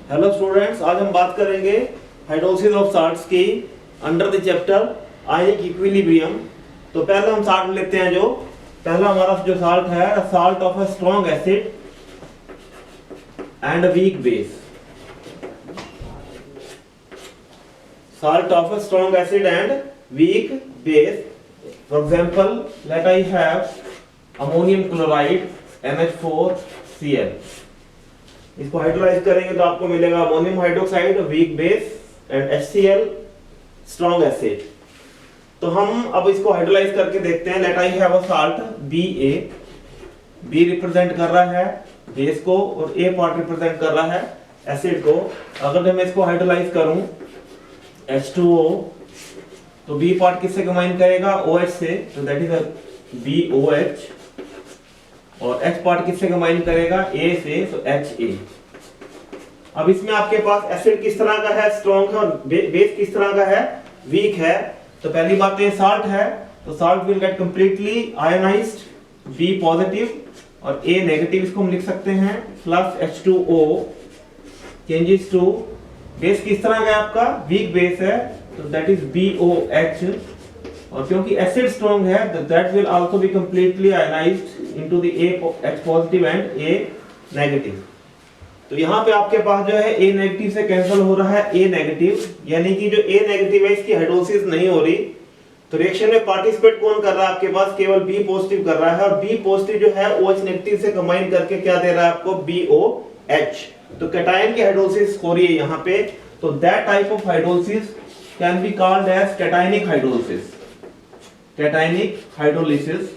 Hello students, आज हम बात करेंगे हाइड्रोलिसिस ऑफ साल्ट्स की under the chapter ionic equilibrium. तो पहले हम साल्ट लेते हैं। जो पहला हमारा जो साल्ट है, salt of a strong acid and weak base. Salt of a strong acid and weak base. For example, let I have ammonium chloride NH4Cl. इसको हाइड्रोलाइज करेंगे तो आपको मिलेगा ammonium hydroxide weak base and HCl strong acid. तो हम अब इसको hydrolyse करके देखते हैं। Let I have a salt BA। B represent कर रहा है बेस को और A पार्ट रिप्रेजेंट कर रहा है एसिड को। अगर मैं इसको हाइड्रोलाइज करूं H2O, तो B पार्ट किससे कंबाइन करेगा? OH से, तो दैट इज BOH। और H पार्ट किससे कंबाइन करेगा? A से, तो HA। अब इसमें आपके पास एसिड किस तरह का है? स्ट्रॉन्ग है। और बेस किस तरह का है? वीक है। तो पहली बात ये साल्ट है, तो salt will get completely ionised, B positive और A नेगेटिव। इसको हम लिख सकते हैं plus H2O changes to base किस तरह का है आपका? वीक बेस है, तो दैट इज BOH। और क्योंकि एसिड स्ट्रॉन्ग है, that will also be completely ionised into the H positive and A negative. तो यहाँ पे आपके पास जो है A नेगेटिव से कैंसिल हो रहा है A नेगेटिव, यानी कि जो A नेगेटिव है इसकी हाइड्रोलिसिस नहीं हो रही। तो रिएक्शन में पार्टिसिपेट कौन कर रहा है? आपके पास केवल B पॉजिटिव कर रहा है। और B पॉजिटिव जो है OH नेगेटिव से कंबाइन करके क्या दे रहा है आपको? BOH। तो कैटायन की हाइड्रोलिसिस हो रही है यहाँ पे। तो that type of hydrolysis can be called as cationic hydrolysis. Cationic hydrolysis.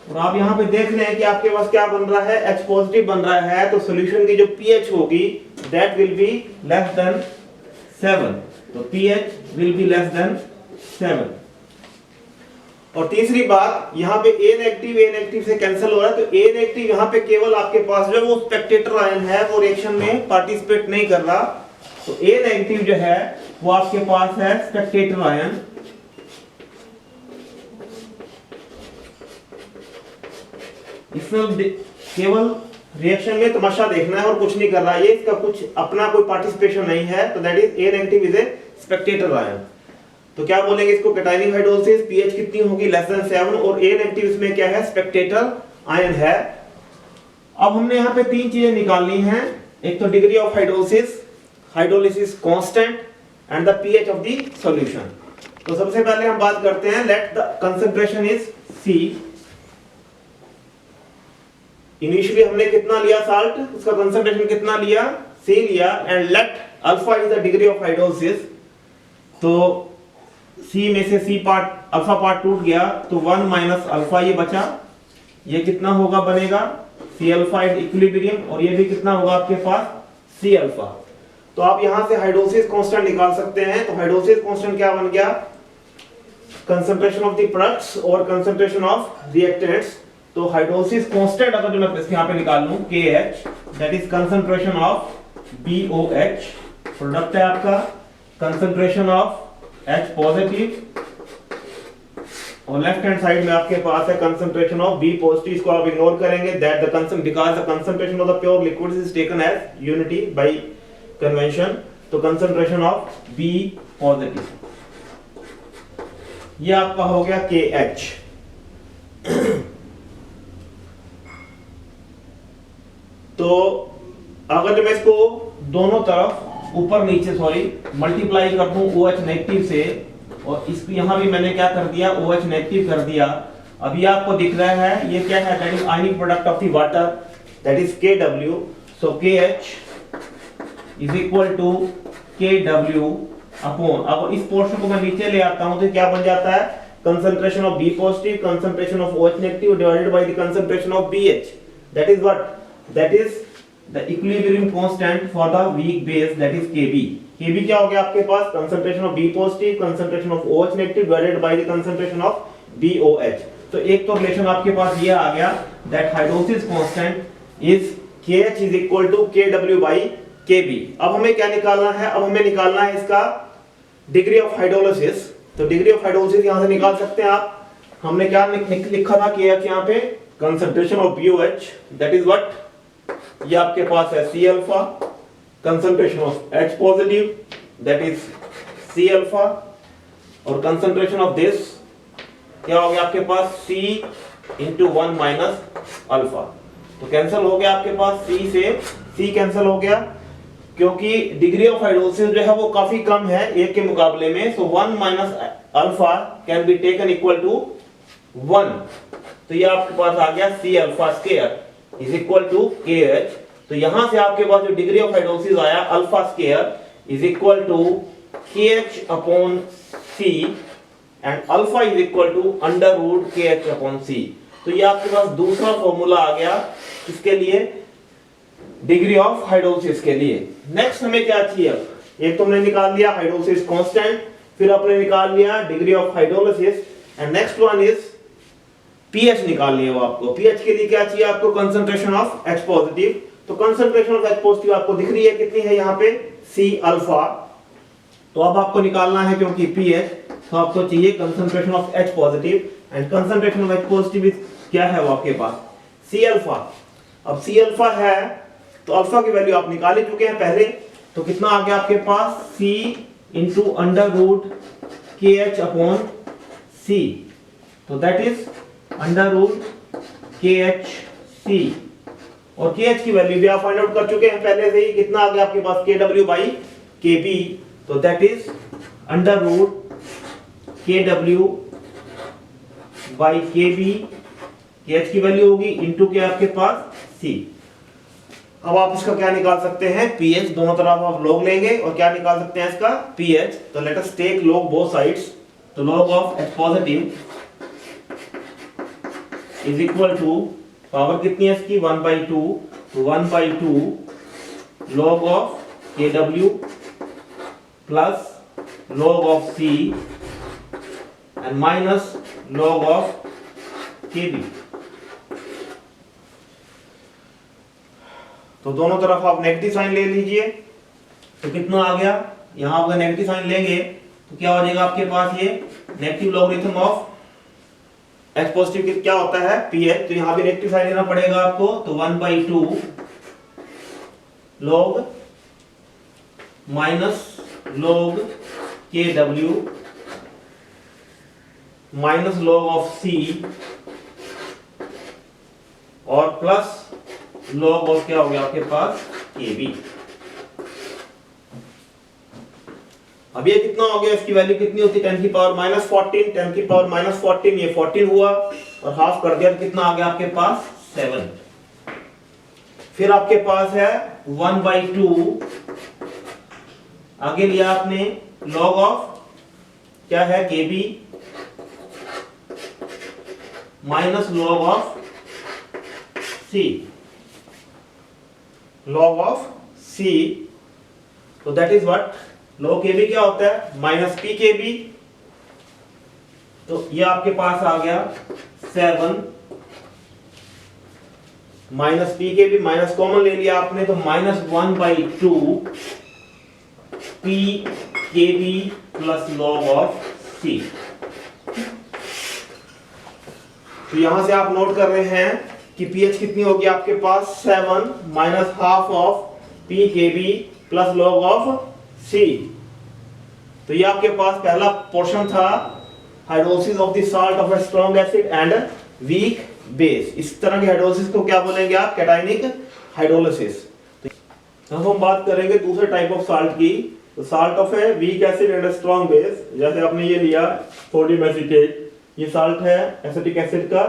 और आप यहाँ पे देख रहे हैं कि आपके पास क्या बन रहा है? H पॉजिटिव बन रहा है। तो सॉल्यूशन की जो pH होगी that will be less than 7। तो pH will be less than 7। और तीसरी बात, यहाँ पे A नेगेटिव से कैंसिल हो रहा है। तो A नेगेटिव यहाँ पे केवल आपके पास जो वो स्पेक्टेटर आयन है, वो रिएक्शन में पार्टिसिपेट नहीं कर रहा। तो A नेगेटिव जो है वो आपके पास है स्पेक्टेटर आयन। इसमें केवल रिएक्शन में तमाशा देखना है और कुछ नहीं कर रहा है, ये इसका कुछ अपना कोई पार्टिसिपेशन नहीं है। तो that is A negative is a Spectator ion. तो क्या बोलेंगे इसको? Cationic hydrolysis. pH कितनी होगी? Less than 7। और A नेगेटिव इसमें क्या है? स्पेक्टेटर आयन है। अब हमने यहाँ पे तीन चीजें निकालनी हैं। एक तो degree of hydrolysis, hydrolysis constant and the pH of the solution. तो सबसे पहले हम बात करते हैं, let the concentration is C। Initially हमने कितना लिया साल्ट? उसका कंसंट्रेशन कितना लिया? C लिया। And let alpha is the degree of hydrolysis. तो C में से C पार्ट, अल्फा पार्ट टूट गया, तो 1 माइनस अल्फा ये बचा। ये कितना होगा? बनेगा C अल्फा एट इक्विलिब्रियम। और ये भी कितना होगा आपके पास? C alpha. तो आप यहां से हाइड्रोलिसिस कांस्टेंट निकाल सकते हैं। तो हाइड्रोलिसिस कांस्टेंट क्या बन गया? कंसंट्रेशन ऑफ द प्रोडक्ट्स और कंसंट्रेशन ऑफ रिएक्टेंट्स। तो हाइड्रोलिसिस कांस्टेंट अगर जो मैं यहां पे निकाल लूं KH, that is concentration of BOH। Product है आपका कंसंट्रेशन ऑफ H पॉजिटिव। और लेफ्ट हैंड साइड में आपके पास है कंसंट्रेशन ऑफ B पॉजिटिव। इसको आप इग्नोर करेंगे। That the concentration, because the concentration of the pure liquid is taken as unity by convention. तो कंसंट्रेशन ऑफ B पॉजिटिव ये आपका हो गया KH। तो अगर मैं इसको दोनों तरफ ऊपर नीचे मल्टीप्लाई कर दूं OH नेगेटिव से, और इसको यहां भी मैंने क्या कर दिया? OH नेगेटिव कर दिया। अभी आपको दिख रहा है ये क्या है? That is ionic product of the water, that is KW। So KH is equal to KW upon, अब इस पोर्शन को मैं नीचे ले आता हूं तो क्या बन जाता है? Concentration of B positive, concentration of OH negative divided by the concentration of BH। That is what? That is the equilibrium constant for the weak base, that is Kb। Kb क्या हो गया आपके पास? concentration of B positive, concentration of OH negative divided by the concentration of BOH। तो एक तो relation आपके पास ये आ गया, that hydrolysis constant is KH is equal to KW by Kb। अब हमें क्या निकालना है? अब हमें निकालना है इसका डिग्री ऑफ हाइड्रोलिसिस। तो डिग्री ऑफ हाइड्रोलिसिस यहां से निकाल सकते हैं आप। हमने क्या लिखा था KH यहाँ पे? concentration of BOH, that is what? ये आपके पास है C alpha, concentration of H positive that is C alpha, और कंसंट्रेशन ऑफ दिस क्या हो गया आपके पास C इंटू 1 माइनस अल्फा। तो कैंसिल हो गया आपके पास, C से C कैंसिल हो गया, क्योंकि डिग्री ऑफ हाइड्रोलिसिस जो है वो काफी कम है एक के मुकाबले में। So 1 minus alpha can be taken equal to 1। तो ये आपके पास आ गया C alpha square is equal to KH। तो यहां से आपके पास जो डिग्री ऑफ हाइड्रोलिसिस आया alpha square is equal to KH upon C and alpha is equal to under root KH upon C। तो ये आपके पास दूसरा फॉर्मूला आ गया इसके लिए, डिग्री ऑफ हाइड्रोलिसिस के लिए। नेक्स्ट हमें क्या चाहिए, एक तो हमने निकाल लिया हाइड्रोलिसिस कांस्टेंट, फिर आपने निकाल लिया degree of hydrolysis, and next one is pH निकालनी है वो आपको। पीएच के लिए क्या चाहिए आपको, कंसंट्रेशन ऑफ H पॉजिटिव। तो कंसंट्रेशन ऑफ H पॉजिटिव आपको दिख रही है कितनी है यहाँ पे, C अल्फा। तो अब आपको निकालना है क्योंकि पीएच, तो आपको चाहिए concentration of H positive, and concentration of H positive क्या है वो आपके पास C अल्फा। अब C अल्फा है तो अल्फा की वैल्यू आप निकाल ही चुके हैं पहले, तो कितना आ गया आपके पास C into under root KH upon C। तो that is under root KHC, और KH की वैल्यू भी आप फाइंड आउट कर चुके हैं पहले से ही, कितना आ गया आपके पास KW बाई KB। तो that is under root KW by KB, KH की वैल्यू होगी इंटू के आपके पास C। अब आप इसका क्या निकाल सकते हैं, पीएच। दोनों तरफ आप लॉग लेंगे और क्या निकाल सकते हैं इसका, पीएच। तो let us take log both sides. तो log of H positive is equal to, power कितनी है इसकी 1/2, तो 1/2 log of KW plus log of C and minus log of KB। तो दोनों तरफ आप नेगेटिव साइन ले लीजिए। तो कितना आ गया, यहां अगर नेगेटिव साइन लेंगे तो क्या हो जाएगा आपके पास, ये negative logarithm of H positive क्या होता है पीएच। तो यहां भी नेगेटिव साइन लेना पड़ेगा आपको। तो 1/2 log minus log KW minus log of C और प्लस लॉग ऑफ क्या हो गया आपके पास KB। अब ये कितना हो गया, इसकी वैल्यू कितनी होती है 10 की पावर -14, 10 की पावर -14 ये 14 हुआ और हाफ कर दिया तो कितना आ गया आपके पास 7। फिर आपके पास है 1/2, आगे लिया आपने लॉग ऑफ क्या है KB minus log of C, log of C। तो that is what, log KB क्या होता है माइनस PKB। तो ये आपके पास आ गया 7 माइनस PKB, माइनस कॉमन ले लिया आपने तो -1/2 PKB plus log of C। तो यहां से आप नोट कर रहे हैं कि पीएच कितनी होगी आपके पास 7 minus half of PKB plus log of C। तो ये आपके पास पहला पोर्शन था hydrolysis of the salt of a strong acid and weak base. इस तरह के हाइड्रोलिसिस को क्या बोलेंगे आप, कैटायनिक हाइड्रोलिसिस। तो अब हम बात करेंगे दूसरे टाइप ऑफ साल्ट की। तो salt of a weak acid and strong base, जैसे आपने ये लिया सोडियम एसीटेट, ये साल्ट है एसिटिक एसिड का,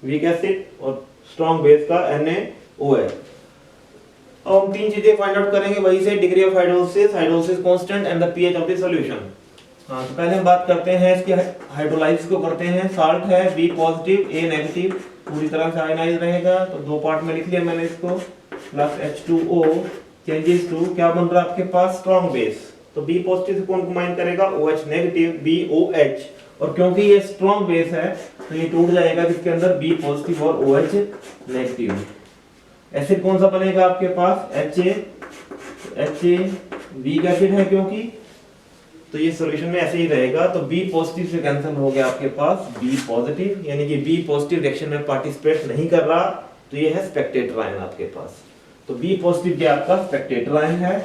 वीक एसिड, और स्ट्रॉन्ग बेस का NaOH। अब हम तीन चीजें फाइंड आउट करेंगे वही से, degree of hydrolysis, hydrolysis constant and the pH of the solution. हां, तो पहले हम बात करते हैं इसके हाइड्रोलाइसिस को करते हैं। साल्ट है B पॉजिटिव A नेगेटिव, पूरी तरह से आयनाइज रहेगा। तो दो पार्ट में लिख लिया मैंने इसको, प्लस H2O चेंजेस टू क्या बन रहा है आपके पास स्ट्रॉन्ग बेस। तो B पॉजिटिव से कौन कंबाइन करेगा, OH नेगेटिव BOH, और क्योंकि ये स्ट्रॉन्ग बेस है तो ये टूट जाएगा किसके अंदर, B पॉजिटिव और OH नेगेटिव। एसिड कौन सा बनेगा आपके पास, HA वीक एसिड है क्योंकि, तो ये सॉल्यूशन में ऐसे ही रहेगा। तो B पॉजिटिव से कैंसिल हो गया आपके पास B पॉजिटिव, यानी कि B पॉजिटिव रिएक्शन में पार्टिसिपेट नहीं कर रहा, तो ये है स्पेक्टेटर आयन आपके पास। तो बी पॉजिटिव क्या आपका स्पेक्टेटर आयन है,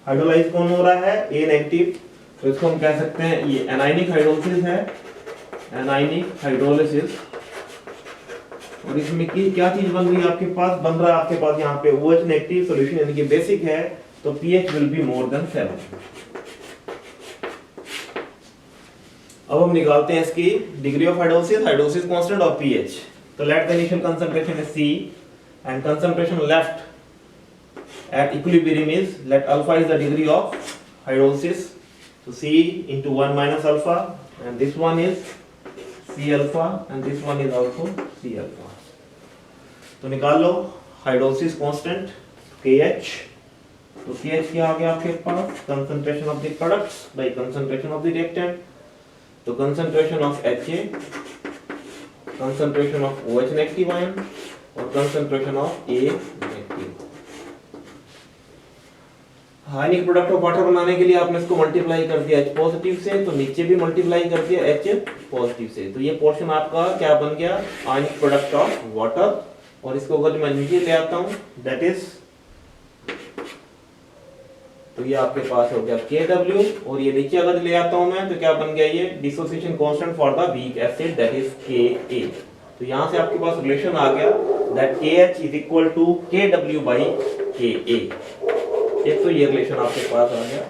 हाइड्रोलाइज कौन हो रहा है, ए नेगेटिव, तो इसको हम कह सकते हैं ये एनायनिक हाइड्रोलिसिस है, एनायनिक हाइड्रोलिसिस। और इसमें की क्या चीज बन रही है आपके पास, बन रहा है आपके पास यहाँ पे OH नेगेटिव सॉल्यूशन यानी कि बेसिक है, तो pH will be more than 7। अब हम निकालते हैं इसकी degree of hydrolysis, hydrolysis constant और pH। तो let the initial concentration is C and concentration left at equilibrium is, let alpha is the degree of hydrolysis, so C into 1 minus alpha, and this one is C alpha and this one is also C alpha। तो निकाल लो hydrolysis constant KH, तो KH क्या आ गया आपके पास, concentration of the products by concentration of the reactant, तो concentration of HA, concentration of OH negative ion और concentration of A negative. Ionic product of water बनाने के लिए आपने इसको मल्टीप्लाई कर दिया H पॉजिटिव से, तो नीचे भी मल्टीप्लाई कर दिया H पॉजिटिव से, तो ये पोर्शन आपका क्या बन गया, आयनिक प्रोडक्ट ऑफ वाटर। और इसको अगर मैं नीचे ले आता हूं दैट इज, तो ये आपके पास हो गया KW, और ये नीचे अगर ले आता हूं मैं तो क्या बन गया, ये dissociation constant for the weak acid that is Ka। तो यहां से आपके पास रिलेशन आ गया that KH is equal to KW by Ka। एक तो ये रिलेशन आपके पास आ गया।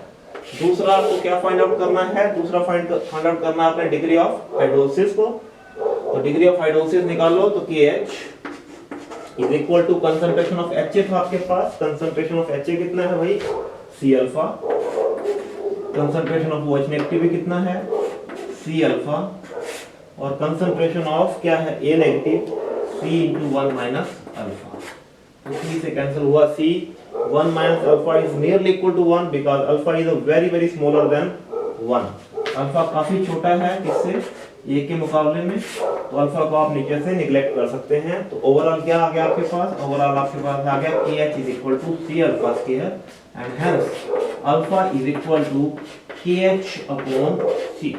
दूसरा आपको क्या फाइंड आउट करना है, दूसरा फाइंड आउट करना है आपने डिग्री ऑफ हाइड्रोलिसिस को, तो डिग्री ऑफ हाइड्रोलिसिस निकाल लो, तो KH is equal to concentration of HA था आपके पास, कंसंट्रेशन ऑफ HA कितना है भाई C alpha, concentration of OH negative भी कितना है C अल्फा, और कंसंट्रेशन ऑफ क्या है A negative C into 1 minus alpha, तो C से कैंसिल हुआ C, 1 minus alpha is nearly equal to 1 because alpha is a very smaller than 1। Alpha काफी छोटा है किससे, A के मुकाबले में, तो अल्फा को आप नीचे से निगलेक्ट कर सकते हैं। तो ओवरऑल क्या आ गया आपके पास, ओवरऑल आपके पास आ गया KH is equal to C alpha square and hence alpha is equal to KH upon C।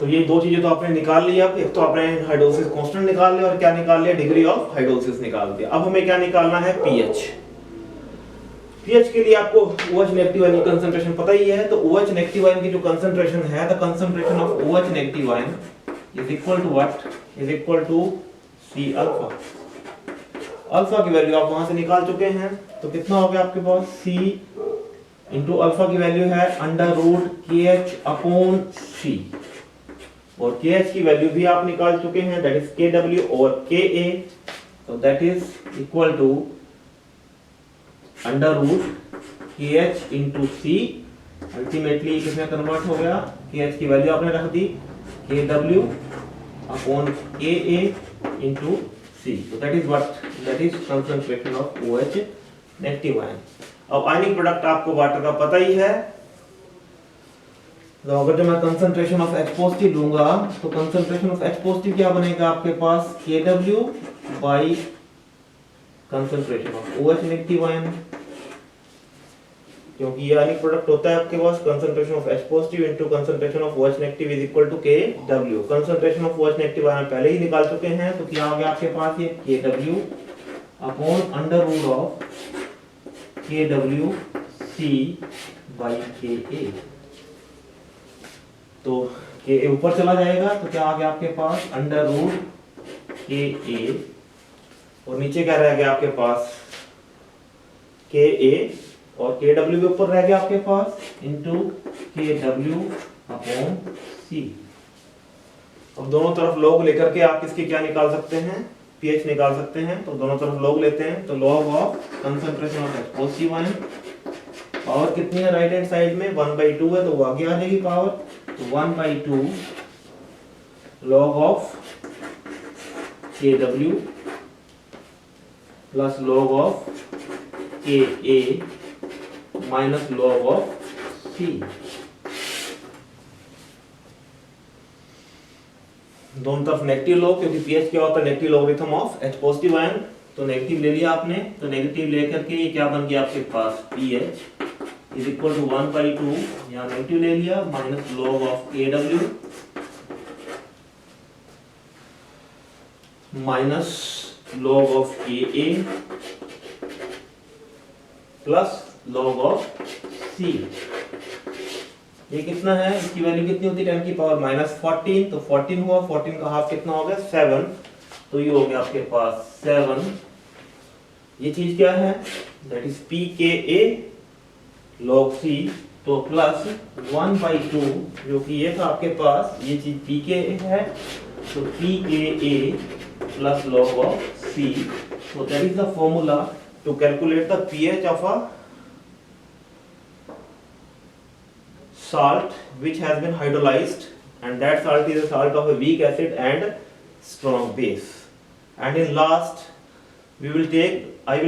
तो ये दो चीजें तो आपने निकाल लिया, एक तो आपने हाइड्रोलिसिस कांस्टेंट निकाल लिया और क्या निकाल लिया, डिग्री ऑफ हाइड्रोलिसिस निकाल दिया। अब हमें क्या निकालना है, pH। pH के लिए आपको OH नेगेटिव आयन की कंसंट्रेशन पता ही है, तो OH नेगेटिव आयन की जो कंसंट्रेशन है, the concentration of OH negative ion is equal to what, is equal to C alpha. Alpha की वैल्यू आप वहां से निकाल चुके हैं, तो कितना हो गया आपके पास C इंटू अल्फा की वैल्यू है under root KH upon C, और KH की वैल्यू भी आप निकाल चुके हैं दैट इज KW और KA, तो that is equal to under root KH into C, ultimately किसमें कन्वर्ट हो गया, KH की वैल्यू आपने रख दी KW upon KA into C, तो that is what, that is concentration of OH negative ion. अब आयनिक प्रोडक्ट आपको वाटर का पता ही है, तो अगर जो मैं कंसंट्रेशन ऑफ H पॉजिटिव लूंगा तो कंसंट्रेशन ऑफ H पॉजिटिव क्या बनेगा आपके पास, KW by concentration of OH negative ion, क्योंकि ये आयनिक प्रोडक्ट होता है आपके पास concentration of H positive into concentration of OH negative is equal to KW। Concentration of OH negative ion पहले ही निकाल चुके हैं, तो क्या आ गया आपके पास ये KW upon under root of KW C by KA, तो KA ऊपर चला जाएगा, तो क्या आ गया आपके पास अंडर रूट KA, और नीचे क्या रह गया आपके पास KA, और KW भी ऊपर रह गया आपके पास इनटू KW अपॉन C। अब दोनों तरफ लॉग लेकर के आप इसकी क्या निकाल सकते हैं, pH निकाल सकते हैं, तो दोनों तरफ लॉग लेते हैं, तो log of concentration of H positive ion, power कितनी है राइट हैंड साइड में 1/2 है, तो वो आगे आ जाएगी पावर, तो 1/2 log of KW plus log of KA minus log of C। दोनों तरफ नेगेटिव लो, क्योंकि pH क्या होता है, negative logarithm of H positive ion, तो नेगेटिव ले लिया आपने, तो नेगेटिव लेकर के ये क्या बन गया आपके पास pH इज इक्वल टू 1/2, यहाँ नेगेटिव ले लिया, minus log of KW minus log of KA plus log of C। ये कितना है, इसकी वैल्यू कितनी होती है 10 की पावर माइनस 14, तो 14 हुआ, 14 का हाफ कितना हो गया 7, तो ये हो गया आपके पास 7। ये चीज क्या है, that is PKA log C, तो प्लस 1/2 जो कि ये था आपके पास, ये चीज PKA है, तो PKA plus log of C, so that is the formula to calculate the pH of a salt which has been hydrolyzed, and that salt is a salt of a weak acid and strong base. And in last I will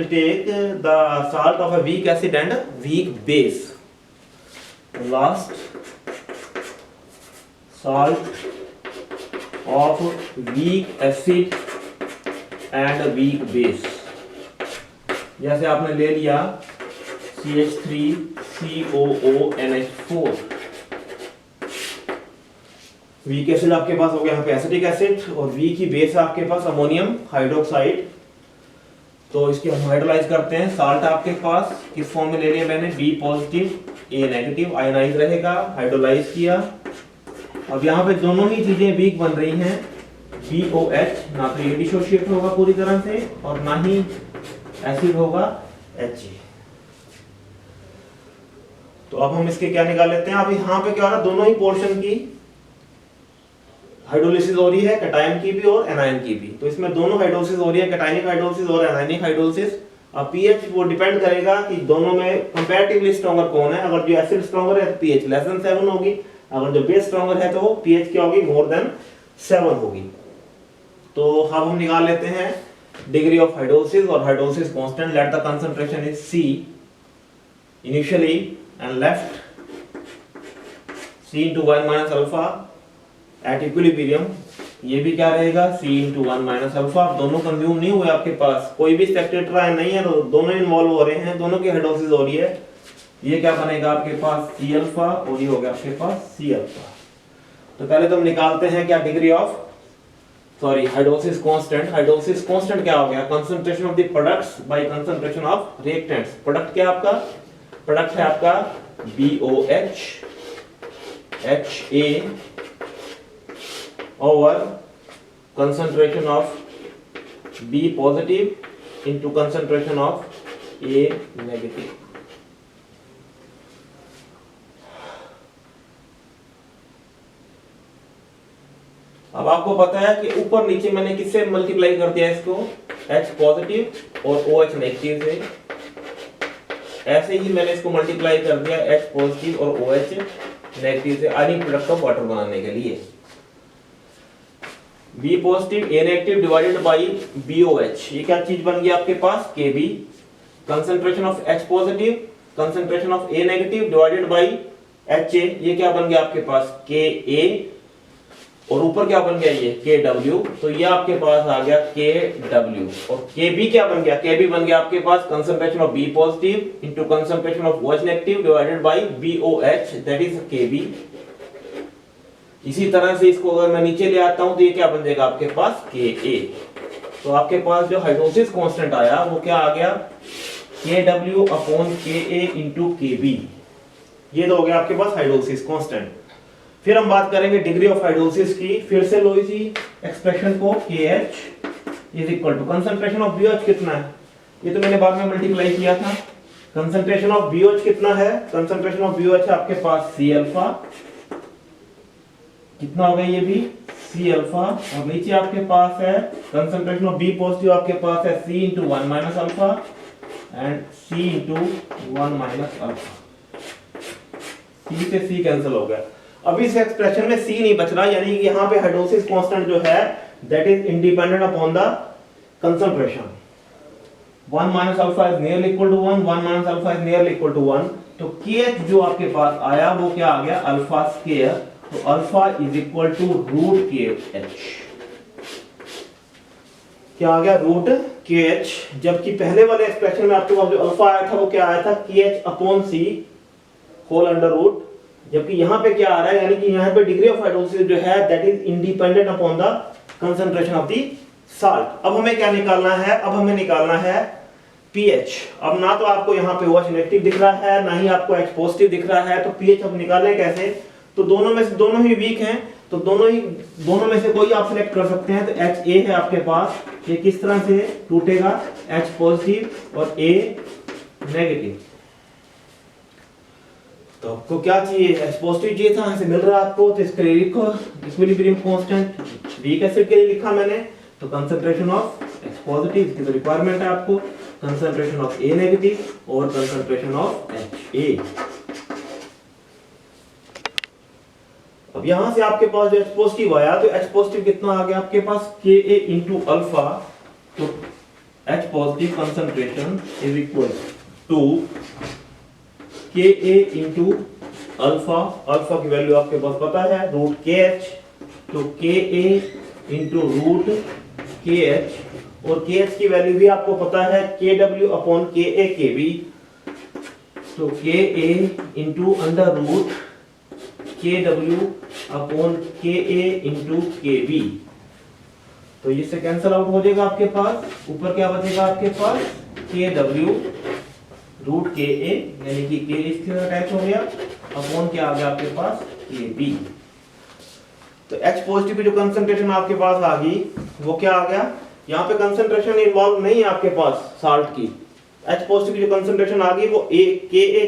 take the salt of a weak acid and weak base. Last, salt of weak acid and weak base, जैसे आपने ले लिया CH3COONH4, weak acid आपके पास हो गया यहाँ पे acetic acid, और वीक ही बेस है आपके पास अमोनियम हाइड्रोक्साइड। तो इसके हम हाइड्रोलाइज करते हैं। साल्ट आपके पास किस फॉर्म में ले लिया मैंने, B positive A negative, ionise रहेगा, हाइड्रोलाइज किया। अब यहाँ पे दोनों ही चीजें वीक बन रही हैं, BOH, ना तो ये डिसोशिएट होगा पूरी तरह से और ना ही एसिड होगा HA। तो अब हम इसके क्या निकाल लेते हैं। अब यहाँ पे क्या हो रहा है, दोनों ही पोर्शन की हाइड्रोलिसिस हो रही है, कैटायन की भी और एनायन की भी। तो इसमें दोनों हाइड्रोलिसिस हो रही है, कैटायनिक हाइड्रोलिसिस और एनायनिक हाइड्रोलिसिस। अब पीएच वो डिपेंड करेगा कि दोनों में कंपैरेटिवली स्ट्रॉन्गर कौन है। अगर जो एसिड स्ट्रॉन्गर है तो पीएच लेस देन 7 होगी, अगर जो बेस स्ट्रॉन्गर है तो वो पीएच क्या होगी, मोर देन 7 होगी। तो अब हम निकाल लेते हैं डिग्री ऑफ हाइड्रोलिसिस और hydrolysis constant. Let the concentration is C initially and left C into 1 minus alpha at equilibrium। ये भी क्या रहेगा, C into 1 minus alpha। दोनों कंज्यूम नहीं हुए आपके पास, कोई भी स्पेक्टेटर आयन नहीं है, तो दोनों इन्वॉल्व हो रहे हैं, दोनों की हाइड्रोलिसिस हो रही है। ये क्या बनेगा आपके पास C अल्फा और ये हो गया आपके पास C अल्फा। तो पहले तो हम निकालते हैं क्या, degree of hydrolysis constant. Hydrolysis constant क्या हो गया, concentration of the products by concentration of reactants. Product क्या आपका, प्रोडक्ट है आपका BOH HA over concentration of B positive into concentration of A negative। अब आपको पता है कि ऊपर नीचे मैंने किससे मल्टीप्लाई कर दिया इसको, H पॉजिटिव और OH नेगेटिव से। ऐसे ही मैंने इसको मल्टीप्लाई कर दिया H पॉजिटिव और OH नेगेटिव से आयनिक प्रोडक्ट ऑफ वाटर बनाने के लिए। B positive A negative divided by BOH, ये क्या चीज बन गई आपके पास, KB। Concentration of H positive, concentration of A negative divided by HA, ये क्या बन गया आपके पास, KA, और ऊपर क्या बन गया ये KW। तो ये आपके पास आ गया KW, और KB क्या बन गया, KB बन गया आपके पास concentration of B positive into concentration of OH negative divided by BOH, that is KB। इसी तरह से इसको अगर मैं नीचे ले आता हूं तो ये क्या बन जाएगा आपके पास KA। तो आपके पास जो हाइड्रोलिसिस कांस्टेंट आया वो क्या आ गया, KW upon KA into KB। ये तो हो गया आपके पास हाइड्रोलिसिस कांस्टेंट। फिर हम बात करेंगे डिग्री ऑफ हाइड्रोलिसिस की। फिर से लो इसी एक्सप्रेशन को, KH is equal to concentration of BOH कितना है, ये तो मैंने बाद में मल्टीप्लाई किया था। कंसंट्रेशन ऑफ BOH कितना है, कंसंट्रेशन ऑफ BOH है आपके पास C अल्फा, कितना हो गया ये भी C अल्फा, और नीचे आपके पास है कंसंट्रेशन ऑफ B पॉजिटिव आपके पास है C into 1 minus alpha and C into 1 minus alpha. C से C कैंसिल हो गया। अब इस एक्सप्रेशन में C नहीं बच रहा, यानी कि यहाँ पे हाइड्रोलिसिस कांस्टेंट जो है that is independent upon the concentration. 1 minus alpha is nearly equal to 1, 1 minus alpha is nearly equal to 1। तो KH जो आपके पास आया वो क्या आ गया, अल्फा स्क्वायर। तो alpha is equal to root KH, क्या आ गया, रूट KH। जबकि पहले वाले एक्सप्रेशन में आपके पास जो अल्फा आया था वो क्या आया था, KH upon C। Whole under root, जबकि यहाँ पे क्या आ रहा है, यानी कि यहाँ पे डिग्री ऑफ हाइड्रोलिसिस जो है that is independent upon the concentration of the salt. अब हमें क्या निकालना है, अब हमें निकालना है पीएच। अब ना तो आपको यहाँ पे OH नेगेटिव दिख रहा है, ना ही आपको H पॉजिटिव दिख रहा है, तो पीएच अब निकालें कैसे? तो दोनों में से दोनों ही वीक हैं, तो दोनों में से कोई आप सिलेक्ट कर सकते हैं। तो HA है आपके पास, ये किस तरह से टूटेगा, H पॉजिटिव और A नेगेटिव। तो आपको क्या चाहिए, H पॉजिटिव चाहिए था, ऐसे मिल रहा है आपको, तो इसके लिए लिखो इक्विलिब्रियम कांस्टेंट। वीक एसिड के लिए लिखा मैंने, तो कंसंट्रेशन ऑफ H पॉजिटिव, इसकी तो रिक्वायरमेंट है आपको, कंसंट्रेशन ऑफ A नेगेटिव और कंसंट्रेशन ऑफ HA। अब यहां से आपके पास जो H पॉजिटिव आया, तो H पॉजिटिव कितना आ गया आपके पास, Ka इंटू अल्फा। तो H positive concentration is equal to Ka into alpha, alpha की वैल्यू आपके पास पता है रूट KH, तो Ka इंटू रूट KH, और KH की वैल्यू भी आपको पता है Kw अपॉन Ka Kb, तो Ka into under root Kw upon Ka into Kb। तो इससे कैंसल आउट हो जाएगा आपके पास, ऊपर क्या बचेगा आपके पास, Kw रूट Ka, यानी कि K इसके साथ अटैच हो गया, अपॉन क्या आ गया आपके पास, Kb। तो H पॉजिटिव की जो कंसंट्रेशन आपके पास आ गई वो क्या आ गया, यहाँ पे कंसंट्रेशन इन्वॉल्व नहीं है आपके पास साल्ट की। H पॉजिटिव की जो कंसंट्रेशन आ गई वो Ka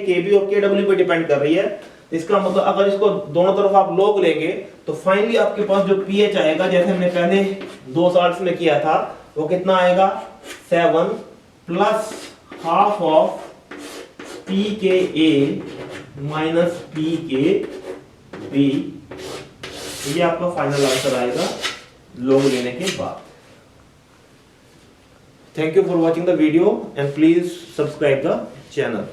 Kb और Kw पे डिपेंड कर रही है। इसका मतलब अगर इसको दोनों तरफ आप लॉग लेंगे तो फाइनली आपके पास जो pH आएगा, जैसे हमने पहले दो साल्ट्स में किया था, वो कितना आएगा, 7 plus half of pKa minus pKb। ये आपका फाइनल आंसर आएगा लॉग लेने के बाद। Thank you for watching the video and please subscribe the channel.